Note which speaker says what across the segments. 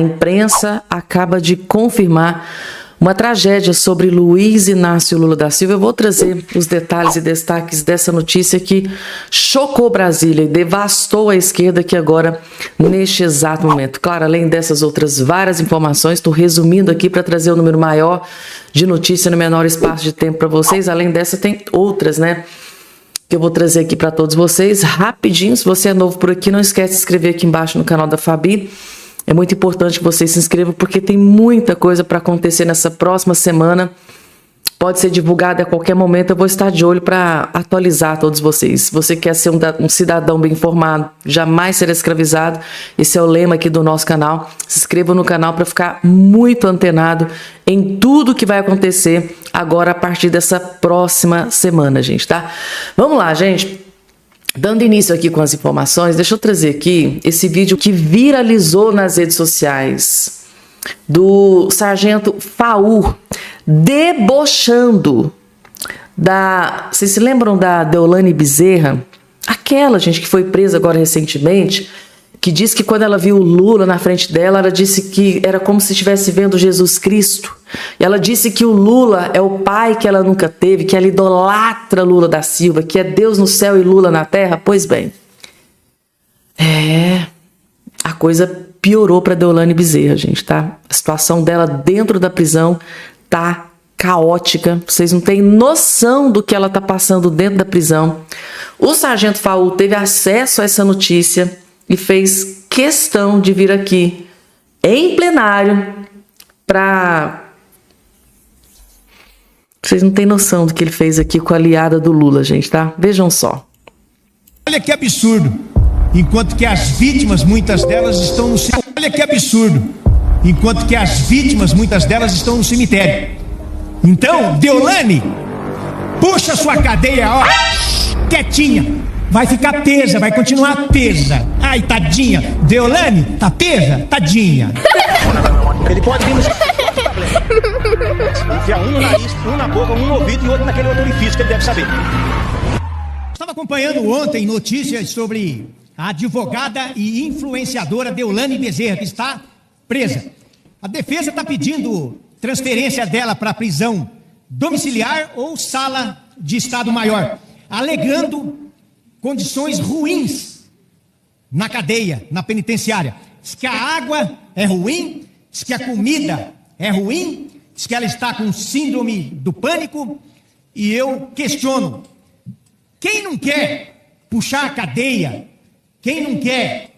Speaker 1: A imprensa acaba de confirmar uma tragédia sobre Luiz Inácio Lula da Silva. Eu vou trazer os detalhes e destaques dessa notícia que chocou Brasília e devastou a esquerda aqui agora, neste exato momento. Claro, além dessas outras várias informações, estou resumindo aqui para trazer um número maior de notícia no menor espaço de tempo para vocês. Além dessa, tem outras, né, que eu vou trazer aqui para todos vocês rapidinho. Se você é novo por aqui, não esquece de se inscrever aqui embaixo no canal da Fabi. É muito importante que você se inscreva porque tem muita coisa para acontecer nessa próxima semana. Pode ser divulgada a qualquer momento. Eu vou estar de olho para atualizar todos vocês. Se você quer ser um cidadão bem informado, jamais ser escravizado, esse é o lema aqui do nosso canal. Se inscreva no canal para ficar muito antenado em tudo que vai acontecer agora a partir dessa próxima semana, gente, tá? Vamos lá, gente. Dando início aqui com as informações, deixa eu trazer aqui esse vídeo que viralizou nas redes sociais do sargento Faur debochando da... Vocês se lembram da Deolane Bezerra? Aquela, gente, que foi presa agora recentemente, que disse que quando ela viu o Lula na frente dela, ela disse que era como se estivesse vendo Jesus Cristo. E ela disse que o Lula é o pai que ela nunca teve, que ela idolatra Lula da Silva, que é Deus no céu e Lula na terra. Pois bem, a coisa piorou para Deolane Bezerra, gente, tá? A situação dela dentro da prisão tá caótica. Vocês não têm noção do que ela tá passando dentro da prisão. O sargento Faur teve acesso a essa notícia e fez questão de vir aqui em plenário para... Vocês não têm noção do que ele fez aqui com a aliada do Lula, gente, tá? Vejam só.
Speaker 2: Olha que absurdo. Enquanto que as vítimas, muitas delas estão no cemitério. Olha que absurdo. Enquanto que as vítimas, muitas delas estão no cemitério. Então, Deolane, puxa sua cadeia, ó, quietinha. Vai ficar tesa, vai continuar tesa. Ai, tadinha. Deolane, tá tesa? Tadinha.
Speaker 3: Ele pode vir no... enfiar um no nariz, um na boca, um no ouvido e outro naquele outro orifício que ele deve saber.
Speaker 2: Estava acompanhando ontem notícias sobre a advogada e influenciadora Deolane Bezerra, que está presa. A defesa está pedindo transferência dela para prisão domiciliar ou sala de Estado Maior, alegando condições ruins na cadeia, na penitenciária. Diz que a água é ruim, diz que a comida é ruim, diz que ela está com síndrome do pânico. E eu questiono, quem não quer puxar a cadeia, quem não quer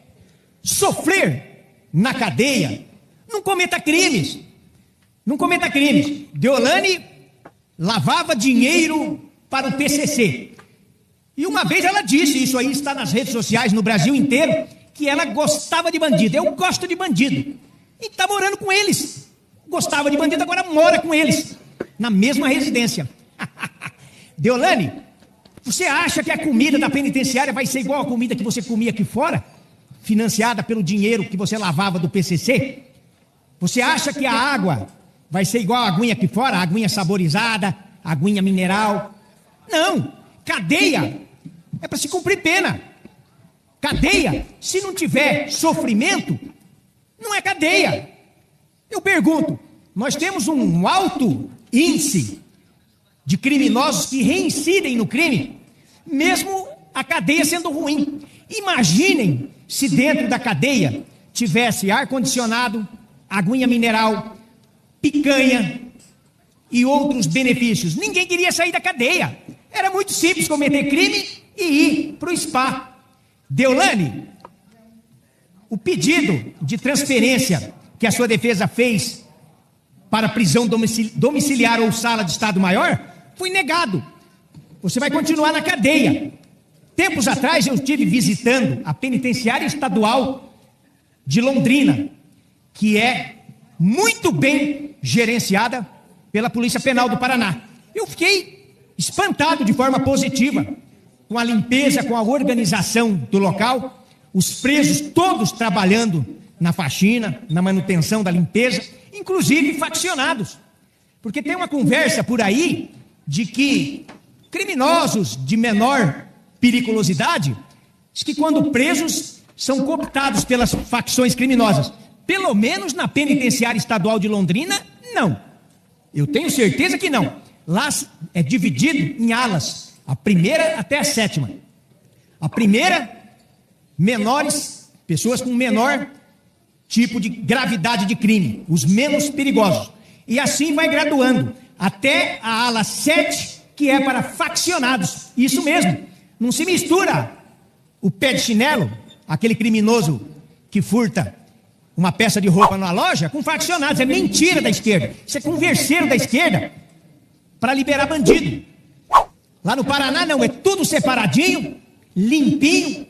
Speaker 2: sofrer na cadeia, não cometa crimes. Não cometa crimes. Deolane lavava dinheiro para o PCC. E uma vez ela disse, isso aí está nas redes sociais no Brasil inteiro, que ela gostava de bandido. Eu gosto de bandido. E está morando com eles. Gostava de bandido, agora mora com eles. Na mesma residência. Deolane, você acha que a comida da penitenciária vai ser igual a comida que você comia aqui fora? Financiada pelo dinheiro que você lavava do PCC? Você acha que a água vai ser igual a aguinha aqui fora? A aguinha saborizada, a aguinha mineral? Não. Cadeia é para se cumprir pena. Cadeia, se não tiver sofrimento, não é cadeia. Eu pergunto, nós temos um alto índice de criminosos que reincidem no crime, mesmo a cadeia sendo ruim. Imaginem se dentro da cadeia tivesse ar-condicionado, aguinha mineral, picanha e outros benefícios. Ninguém queria sair da cadeia. Era muito simples cometer crime e ir para o spa. Deolane, o pedido de transferência que a sua defesa fez para prisão domiciliar ou sala de Estado Maior foi negado. Você vai continuar na cadeia. Tempos atrás eu estive visitando a penitenciária estadual de Londrina, que é muito bem gerenciada pela Polícia Penal do Paraná. Eu fiquei espantado de forma positiva com a limpeza, com a organização do local, os presos todos trabalhando na faxina, na manutenção da limpeza, inclusive faccionados. Porque tem uma conversa por aí de que criminosos de menor periculosidade, diz que quando presos são cooptados pelas facções criminosas. Pelo menos na penitenciária estadual de Londrina, não. Eu tenho certeza que não. Lá é dividido em alas, a primeira até a sétima. A primeira, menores, pessoas com menor tipo de gravidade de crime, os menos perigosos. E assim vai graduando, até a ala 7, que é para faccionados. Isso mesmo, não se mistura o pé de chinelo, aquele criminoso que furta uma peça de roupa numa loja, com faccionados. É mentira da esquerda. Isso é converseiro da esquerda para liberar bandido. Lá no Paraná não, é tudo separadinho, limpinho.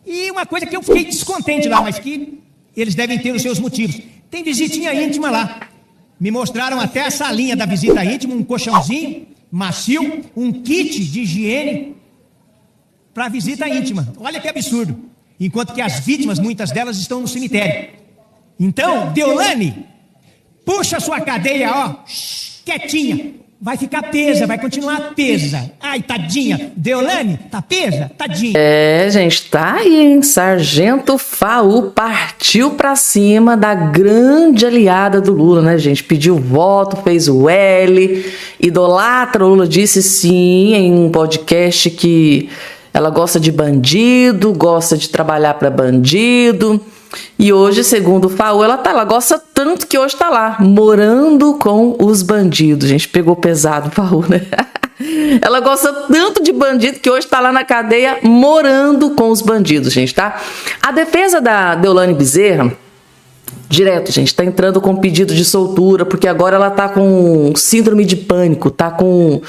Speaker 2: E uma coisa que eu fiquei descontente lá, mas que eles devem ter os seus motivos. Tem visitinha íntima lá. Me mostraram até a salinha da visita íntima, um colchãozinho macio, um kit de higiene para visita íntima. Olha que absurdo. Enquanto que as vítimas, muitas delas, estão no cemitério. Então, Deolane, puxa sua cadeia, ó, quietinha. Vai ficar tesa, vai continuar tesa. Ai, tadinha. Deolane, tá tesa? Tadinha.
Speaker 1: É, gente, tá aí, hein? Sargento Faú partiu pra cima da grande aliada do Lula, né, gente? Pediu voto, fez o L, idolatra o Lula, disse sim em um podcast que ela gosta de bandido, gosta de trabalhar pra bandido. E hoje, segundo o Faú, ela gosta tanto que hoje tá lá, morando com os bandidos. Gente, pegou pesado o Faú, né? Ela gosta tanto de bandido que hoje tá lá na cadeia, morando com os bandidos, gente, tá? A defesa da Deolane Bezerra, direto, gente, tá entrando com pedido de soltura, porque agora ela tá com síndrome de pânico, tá com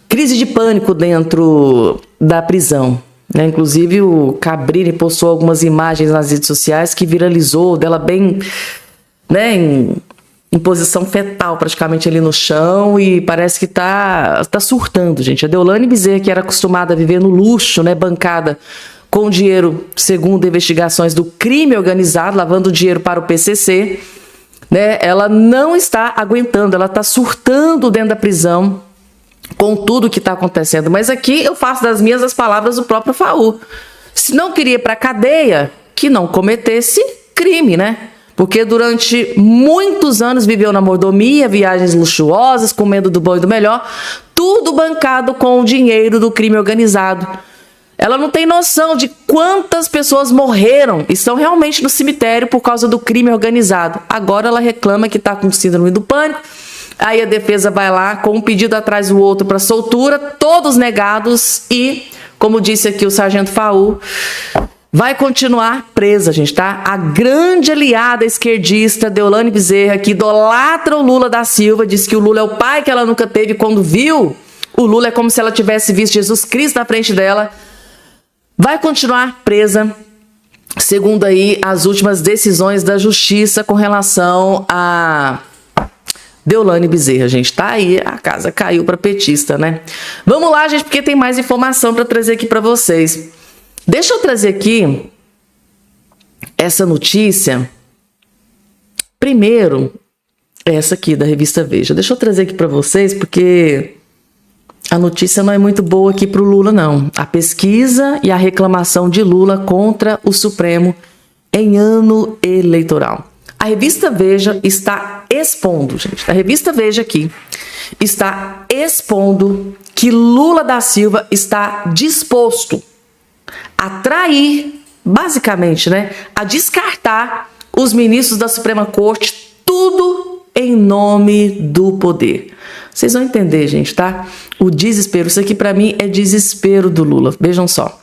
Speaker 1: crise de pânico dentro da prisão. Inclusive o Cabrini postou algumas imagens nas redes sociais que viralizou dela bem, né, em posição fetal praticamente ali no chão, e parece que tá surtando, gente. A Deolane Bezerra, que era acostumada a viver no luxo, né, bancada com dinheiro, segundo investigações do crime organizado, lavando dinheiro para o PCC, né, ela não está aguentando, ela está surtando dentro da prisão com tudo que está acontecendo. Mas aqui eu faço das minhas as palavras do próprio Faú. Se não queria ir para a cadeia, que não cometesse crime, né? Porque durante muitos anos viveu na mordomia, viagens luxuosas, comendo do bom e do melhor, tudo bancado com o dinheiro do crime organizado. Ela não tem noção de quantas pessoas morreram e estão realmente no cemitério por causa do crime organizado. Agora ela reclama que está com síndrome do pânico. Aí a defesa vai lá com um pedido atrás do outro para soltura, todos negados, e, como disse aqui o sargento Faú, vai continuar presa, gente, tá? A grande aliada esquerdista Deolane Bezerra, que idolatra o Lula da Silva, diz que o Lula é o pai que ela nunca teve. Quando viu o Lula, é como se ela tivesse visto Jesus Cristo na frente dela. Vai continuar presa, segundo aí as últimas decisões da justiça com relação a Deolane Bezerra, gente. Tá aí, a casa caiu para petista, né? Vamos lá, gente, porque tem mais informação para trazer aqui para vocês. Deixa eu trazer aqui essa notícia. Primeiro, essa aqui da revista Veja. Deixa eu trazer aqui para vocês, porque a notícia não é muito boa aqui para o Lula, não. A pesquisa e a reclamação de Lula contra o Supremo em ano eleitoral. A revista Veja está expondo, gente, a revista Veja aqui está expondo que Lula da Silva está disposto a trair, basicamente, né, a descartar os ministros da Suprema Corte, tudo em nome do poder. Vocês vão entender, gente, tá? O desespero, isso aqui para mim é desespero do Lula, vejam só.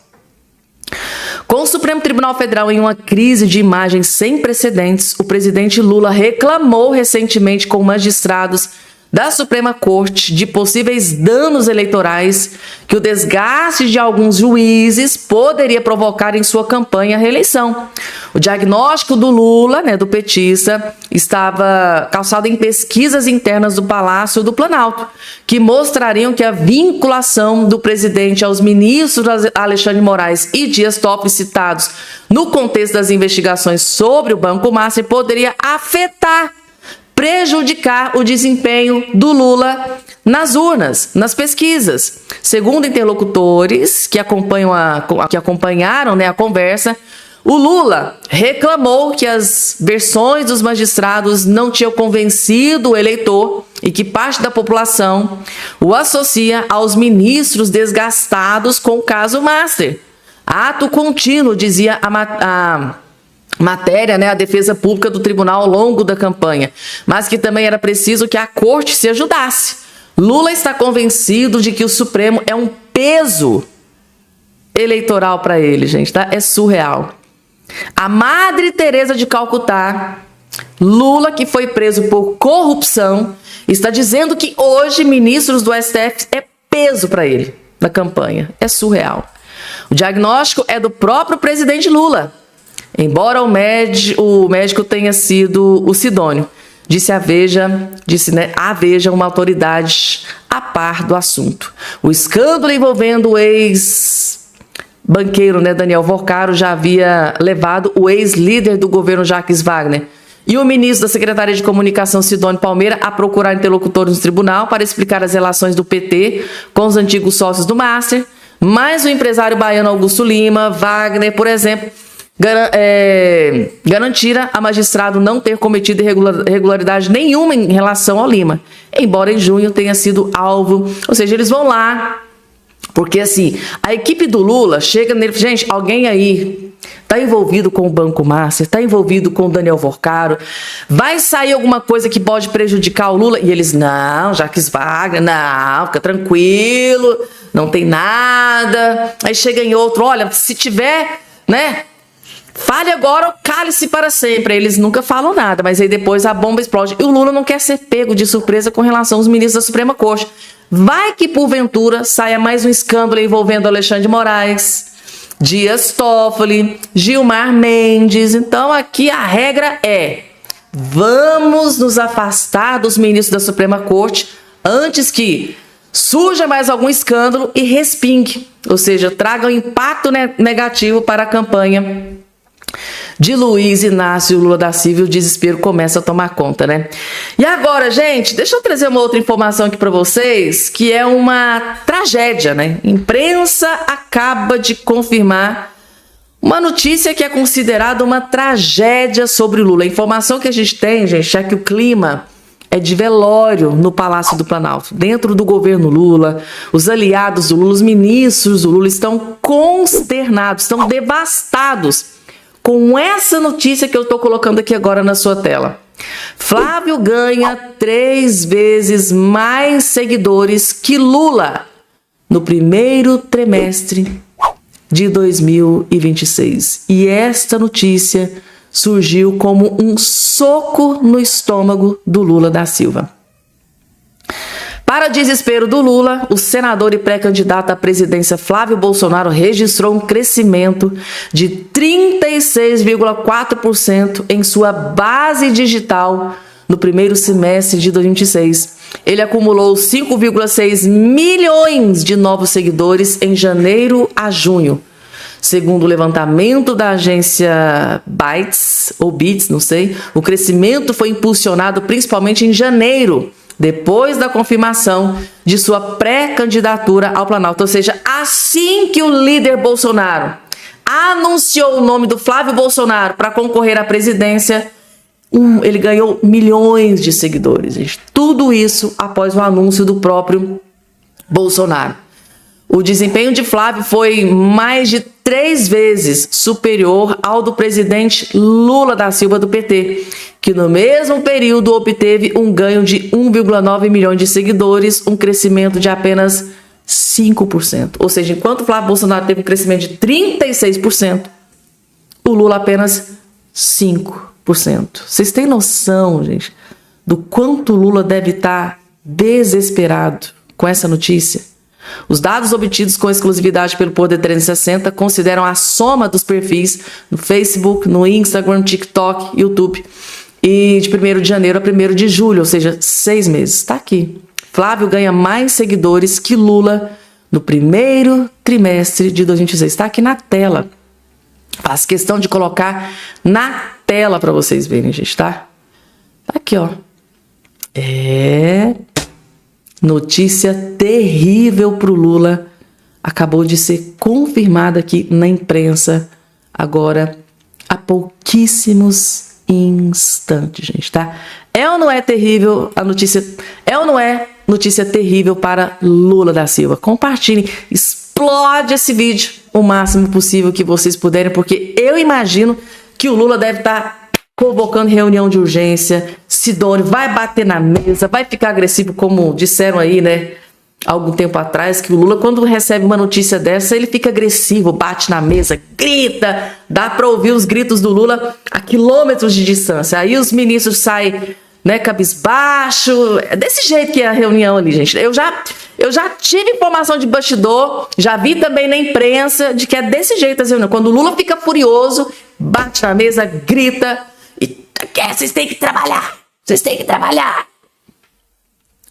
Speaker 1: Com o Supremo Tribunal Federal em uma crise de imagem sem precedentes, o presidente Lula reclamou recentemente com magistrados da Suprema Corte de possíveis danos eleitorais que o desgaste de alguns juízes poderia provocar em sua campanha à reeleição. O diagnóstico do Lula, né, do petista, estava calçado em pesquisas internas do Palácio do Planalto, que mostrariam que a vinculação do presidente aos ministros Alexandre de Moraes e Dias Toffoli citados no contexto das investigações sobre o Banco Master poderia prejudicar o desempenho do Lula nas urnas, nas pesquisas. Segundo interlocutores que acompanharam, né, a conversa, O Lula reclamou que as versões dos magistrados não tinham convencido o eleitor e que parte da população o associa aos ministros desgastados com o caso Master. Ato contínuo, dizia a matéria, né, a defesa pública do tribunal ao longo da campanha, mas que também era preciso que a corte se ajudasse. Lula está convencido de que o Supremo é um peso eleitoral para ele, gente, tá? É surreal. A Madre Teresa de Calcutá, Lula, que foi preso por corrupção, está dizendo que hoje ministros do STF é peso para ele na campanha. É surreal. O diagnóstico é do próprio presidente Lula, embora o médico tenha sido o Sidônio. Disse a Veja, uma autoridade a par do assunto. O escândalo envolvendo o ex-banqueiro, né, Daniel Vorcaro, já havia levado o ex-líder do governo Jacques Wagner e o ministro da Secretaria de Comunicação, Sidônio Palmeira, a procurar interlocutores no tribunal para explicar as relações do PT com os antigos sócios do Master, mas o empresário baiano Augusto Lima, Wagner, por exemplo, garantira a magistrado não ter cometido irregularidade nenhuma em relação ao Lima, embora em junho tenha sido alvo. Ou seja, eles vão lá, porque assim, a equipe do Lula chega nele, gente, alguém aí está envolvido com o Banco Master, está envolvido com o Daniel Vorcaro, vai sair alguma coisa que pode prejudicar o Lula? E eles, não, Jacques Wagner, não, fica tranquilo, não tem nada. Aí chega em outro, olha, se tiver, né, fale agora ou cale-se para sempre. Eles nunca falam nada, mas aí depois a bomba explode. E o Lula não quer ser pego de surpresa com relação aos ministros da Suprema Corte. Vai que, porventura, saia mais um escândalo envolvendo Alexandre de Moraes, Dias Toffoli, Gilmar Mendes. Então, aqui a regra é: vamos nos afastar dos ministros da Suprema Corte antes que surja mais algum escândalo e respingue. Ou seja, traga um impacto negativo para a campanha de Luiz Inácio Lula da Silva. O desespero começa a tomar conta, né? E agora, gente, deixa eu trazer uma outra informação aqui para vocês, que é uma tragédia, né? A imprensa acaba de confirmar uma notícia que é considerada uma tragédia sobre Lula. A informação que a gente tem, gente, é que o clima é de velório no Palácio do Planalto. Dentro do governo Lula, os aliados do Lula, os ministros do Lula estão consternados, estão devastados com essa notícia que eu estou colocando aqui agora na sua tela. Flávio ganha 3 vezes mais seguidores que Lula no primeiro trimestre de 2026. E esta notícia surgiu como um soco no estômago do Lula da Silva. Para desespero do Lula, o senador e pré-candidato à presidência Flávio Bolsonaro registrou um crescimento de 36,4% em sua base digital no primeiro semestre de 2026. Ele acumulou 5,6 milhões de novos seguidores em janeiro a junho. Segundo o levantamento da agência Bytes, ou Bits, não sei, o crescimento foi impulsionado principalmente em janeiro, depois da confirmação de sua pré-candidatura ao Planalto. Ou seja, assim que o líder Bolsonaro anunciou o nome do Flávio Bolsonaro para concorrer à presidência, ele ganhou milhões de seguidores. Gente. Tudo isso após o anúncio do próprio Bolsonaro. O desempenho de Flávio foi mais de 3 vezes superior ao do presidente Lula da Silva do PT, que no mesmo período obteve um ganho de 1,9 milhões de seguidores, um crescimento de apenas 5%. Ou seja, enquanto Flávio Bolsonaro teve um crescimento de 36%, o Lula apenas 5%. Vocês têm noção, gente, do quanto o Lula deve estar desesperado com essa notícia? Os dados obtidos com exclusividade pelo Poder 360 consideram a soma dos perfis no Facebook, no Instagram, TikTok, YouTube, e de 1º de janeiro a 1º de julho, ou seja, 6 meses. Está aqui. Flávio ganha mais seguidores que Lula no primeiro trimestre de 2026. Está aqui na tela. Faço questão de colocar na tela para vocês verem, gente, tá? Tá aqui, ó. Notícia terrível para o Lula. Acabou de ser confirmada aqui na imprensa agora há pouquíssimos instantes, gente, tá? É ou não é terrível a notícia? É ou não é notícia terrível para Lula da Silva? Compartilhem, explode esse vídeo o máximo possível que vocês puderem, porque eu imagino que o Lula deve estar convocando reunião de urgência. Sidônio vai bater na mesa, vai ficar agressivo, como disseram aí, né, algum tempo atrás, que o Lula, quando recebe uma notícia dessa, ele fica agressivo, bate na mesa, grita, dá para ouvir os gritos do Lula a quilômetros de distância. Aí os ministros saem, né, cabisbaixo. É desse jeito que é a reunião ali, gente. Eu já tive informação de bastidor, já vi também na imprensa de que é desse jeito as reuniões. Quando o Lula fica furioso, bate na mesa, grita e vocês têm que trabalhar, vocês têm que trabalhar.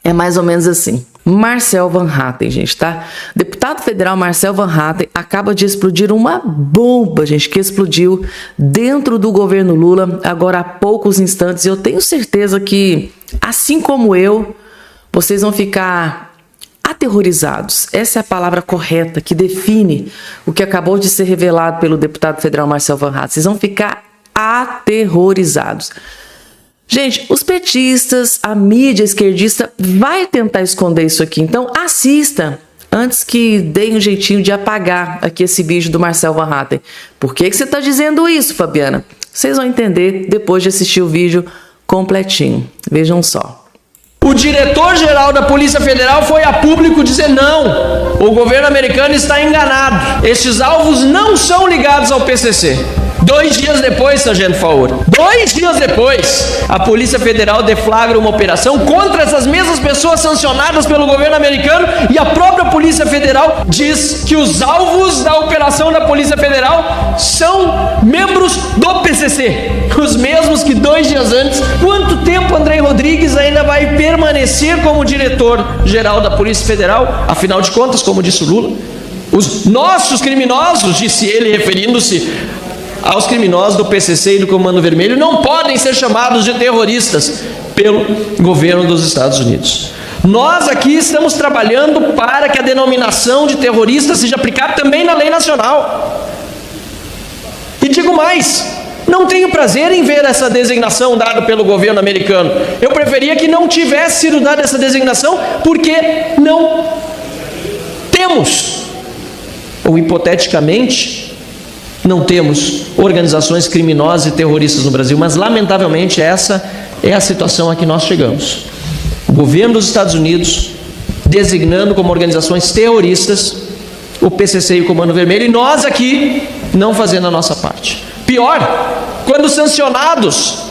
Speaker 1: É mais ou menos assim. Marcel Van Hatten, gente, tá? Deputado federal Marcel Van Hatten acaba de explodir uma bomba, gente, que explodiu dentro do governo Lula agora há poucos instantes. Eu tenho certeza que, assim como eu, vocês vão ficar aterrorizados. Essa é a palavra correta que define o que acabou de ser revelado pelo deputado federal Marcel Van Hatten. Vocês vão ficar aterrorizados. Gente, os petistas, a mídia esquerdista vai tentar esconder isso aqui. Então, assista antes que deem um jeitinho de apagar aqui esse vídeo do Marcel Van Hatten. Por que você está dizendo isso, Fabiana? Vocês vão entender depois de assistir o vídeo completinho. Vejam só.
Speaker 4: O diretor-geral da Polícia Federal foi a público dizer não, o governo americano está enganado. Estes alvos não são ligados ao PCC. 2 dias depois, sargento Faur, 2 dias depois, a Polícia Federal deflagra uma operação contra essas mesmas pessoas sancionadas pelo governo americano, e a própria Polícia Federal diz que os alvos da operação da Polícia Federal são membros do PCC, os mesmos que 2 dias antes. Quanto tempo André Rodrigues ainda vai permanecer como diretor-geral da Polícia Federal? Afinal de contas, como disse o Lula, os nossos criminosos, disse ele referindo-se aos criminosos do PCC e do Comando Vermelho, não podem ser chamados de terroristas pelo governo dos Estados Unidos. Nós aqui estamos trabalhando para que a denominação de terrorista seja aplicada também na lei nacional. E digo mais, não tenho prazer em ver essa designação dada pelo governo americano. Eu preferia que não tivesse sido dada essa designação, porque não temos, ou hipoteticamente, não temos organizações criminosas e terroristas no Brasil, mas lamentavelmente essa é a situação a que nós chegamos. O governo dos Estados Unidos designando como organizações terroristas o PCC e o Comando Vermelho, e nós aqui não fazendo a nossa parte. Pior, quando sancionados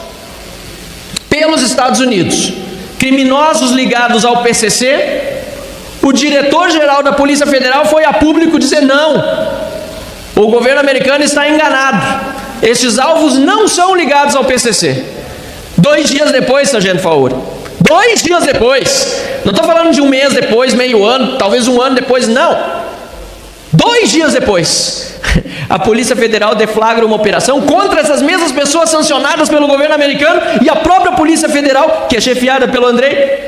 Speaker 4: pelos Estados Unidos, criminosos ligados ao PCC, o diretor-geral da Polícia Federal foi a público dizer não, o governo americano está enganado. Estes alvos não são ligados ao PCC. 2 dias depois, sargento Faur, 2 dias depois, não estou falando de um mês depois, meio ano, talvez um ano depois, não. 2 dias depois, a Polícia Federal deflagra uma operação contra essas mesmas pessoas sancionadas pelo governo americano, e a própria Polícia Federal, que é chefiada pelo Andrei,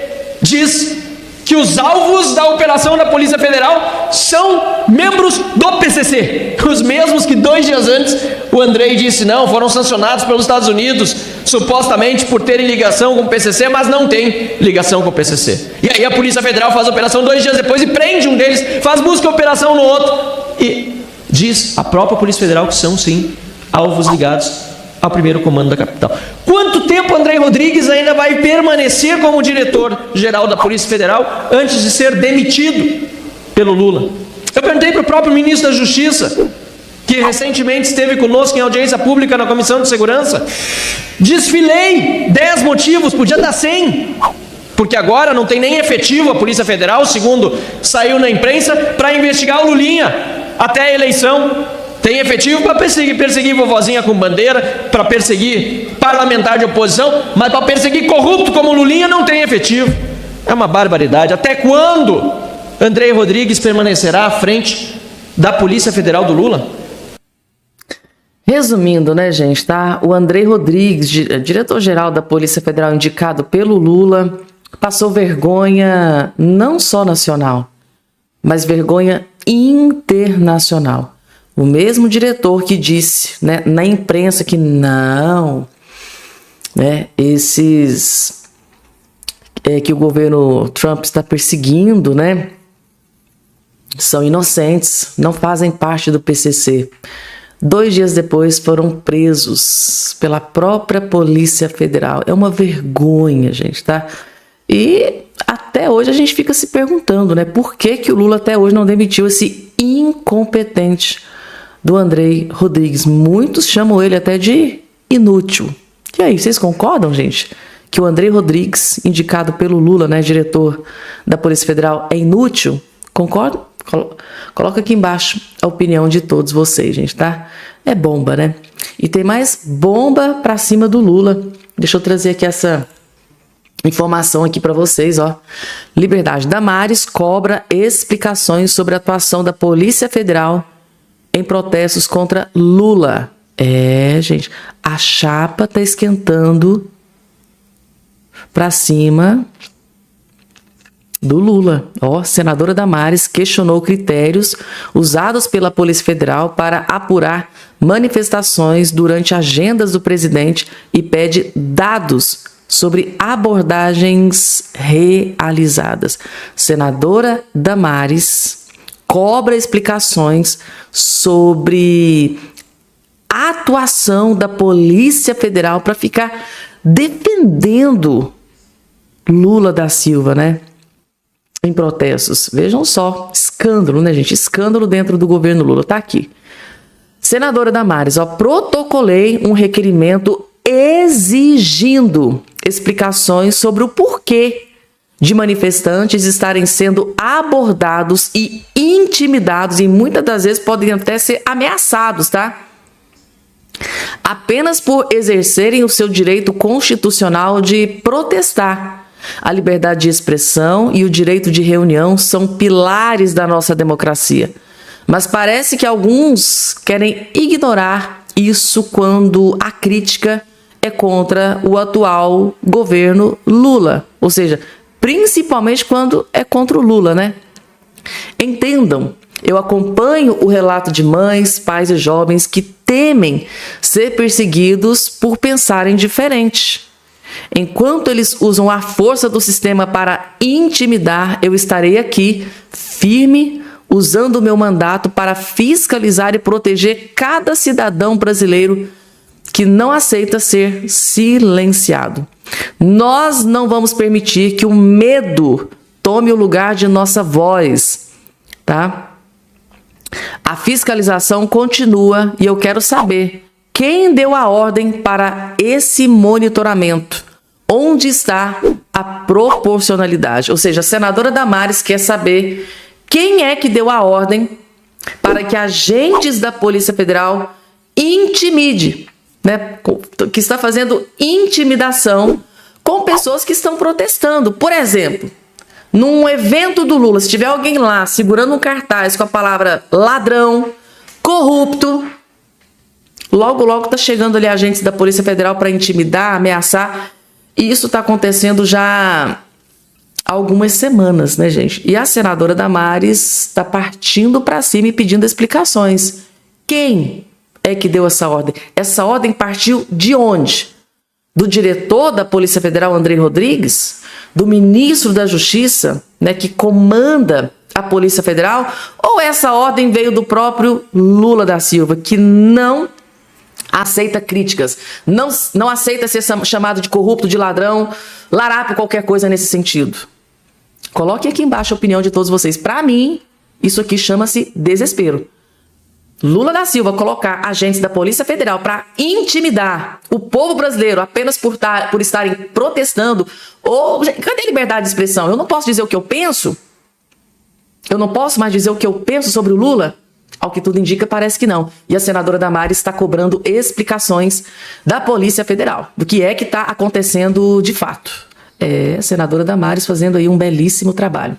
Speaker 4: diz que os alvos da operação da Polícia Federal são membros do PCC, os mesmos que 2 dias antes o Andrei disse não, foram sancionados pelos Estados Unidos, supostamente por terem ligação com o PCC, mas não tem ligação com o PCC. E aí a Polícia Federal faz a operação 2 dias depois e prende um deles, faz busca e operação no outro, e diz a própria Polícia Federal que são sim alvos ligados ao primeiro comando da capital. Quanto tempo André Rodrigues ainda vai permanecer como diretor-geral da Polícia Federal antes de ser demitido pelo Lula? Eu perguntei para o próprio ministro da Justiça, que recentemente esteve conosco em audiência pública na Comissão de Segurança. Desfilei 10 motivos, podia dar 100, porque agora não tem nem efetivo a Polícia Federal, segundo saiu na imprensa, para investigar o Lulinha até a eleição. Tem efetivo para perseguir vovozinha com bandeira, para perseguir parlamentar de oposição, mas para perseguir corrupto como Lulinha não tem efetivo. É uma barbaridade. Até quando André Rodrigues permanecerá à frente da Polícia Federal do Lula?
Speaker 1: Resumindo, né, gente, tá? O André Rodrigues, diretor-geral da Polícia Federal indicado pelo Lula, passou vergonha não só nacional, mas vergonha internacional. O mesmo diretor que disse, né, na imprensa que não, né, que o governo Trump está perseguindo, né, são inocentes, não fazem parte do PCC. 2 dias depois foram presos pela própria Polícia Federal. É uma vergonha, gente, tá? E até hoje a gente fica se perguntando, né, por que o Lula até hoje não demitiu esse incompetente do Andrei Rodrigues. Muitos chamam ele até de inútil. E aí, vocês concordam, gente? Que o Andrei Rodrigues, indicado pelo Lula, né, diretor da Polícia Federal, é inútil? Concordam? Coloca aqui embaixo a opinião de todos vocês, gente, tá? É bomba, né? E tem mais bomba pra cima do Lula. Deixa eu trazer aqui essa informação aqui pra vocês, ó. Liberdade. Damares cobra explicações sobre a atuação da Polícia Federal em protestos contra Lula. Gente, a chapa tá esquentando pra cima do Lula. Senadora Damares questionou critérios usados pela Polícia Federal para apurar manifestações durante agendas do presidente e pede dados sobre abordagens realizadas. Senadora Damares cobra explicações sobre a atuação da Polícia Federal para ficar defendendo Lula da Silva, né? Em protestos. Vejam só, escândalo, né, gente? Escândalo dentro do governo Lula. Tá aqui. Senadora Damares, protocolei um requerimento exigindo explicações sobre o porquê de manifestantes estarem sendo abordados e intimidados, e muitas das vezes podem até ser ameaçados, tá? Apenas por exercerem o seu direito constitucional de protestar. A liberdade de expressão e o direito de reunião são pilares da nossa democracia. Mas parece que alguns querem ignorar isso quando a crítica é contra o atual governo Lula. Ou seja, principalmente quando é contra o Lula, né? Entendam, eu acompanho o relato de mães, pais e jovens que temem ser perseguidos por pensarem diferente. Enquanto eles usam a força do sistema para intimidar, eu estarei aqui, firme, usando o meu mandato para fiscalizar e proteger cada cidadão brasileiro que não aceita ser silenciado. Nós não vamos permitir que o medo tome o lugar de nossa voz, tá? A fiscalização continua e eu quero saber quem deu a ordem para esse monitoramento. Onde está a proporcionalidade? Ou seja, a senadora Damares quer saber quem é que deu a ordem para que agentes da Polícia Federal intimide, né, que está fazendo intimidação com pessoas que estão protestando. Por exemplo, num evento do Lula, se tiver alguém lá segurando um cartaz com a palavra ladrão, corrupto, logo tá chegando ali agentes da Polícia Federal para intimidar, ameaçar. E isso está acontecendo já há algumas semanas, né, gente? E a senadora Damares está partindo para cima e pedindo explicações. Quem é que deu essa ordem? Essa ordem partiu de onde? Do diretor da Polícia Federal, Andrei Rodrigues? Do ministro da Justiça, né, que comanda a Polícia Federal? Ou essa ordem veio do próprio Lula da Silva, que não aceita críticas, não aceita ser chamado de corrupto, de ladrão, larápio, qualquer coisa nesse sentido? Coloque aqui embaixo a opinião de todos vocês. Para mim, isso aqui chama-se desespero. Lula da Silva colocar agentes da Polícia Federal para intimidar o povo brasileiro apenas por estarem protestando. Cadê a liberdade de expressão? Eu não posso dizer o que eu penso? Eu não posso mais dizer o que eu penso sobre o Lula? Ao que tudo indica, parece que não. E a senadora Damares está cobrando explicações da Polícia Federal, do que é que está acontecendo de fato. A senadora Damares fazendo aí um belíssimo trabalho.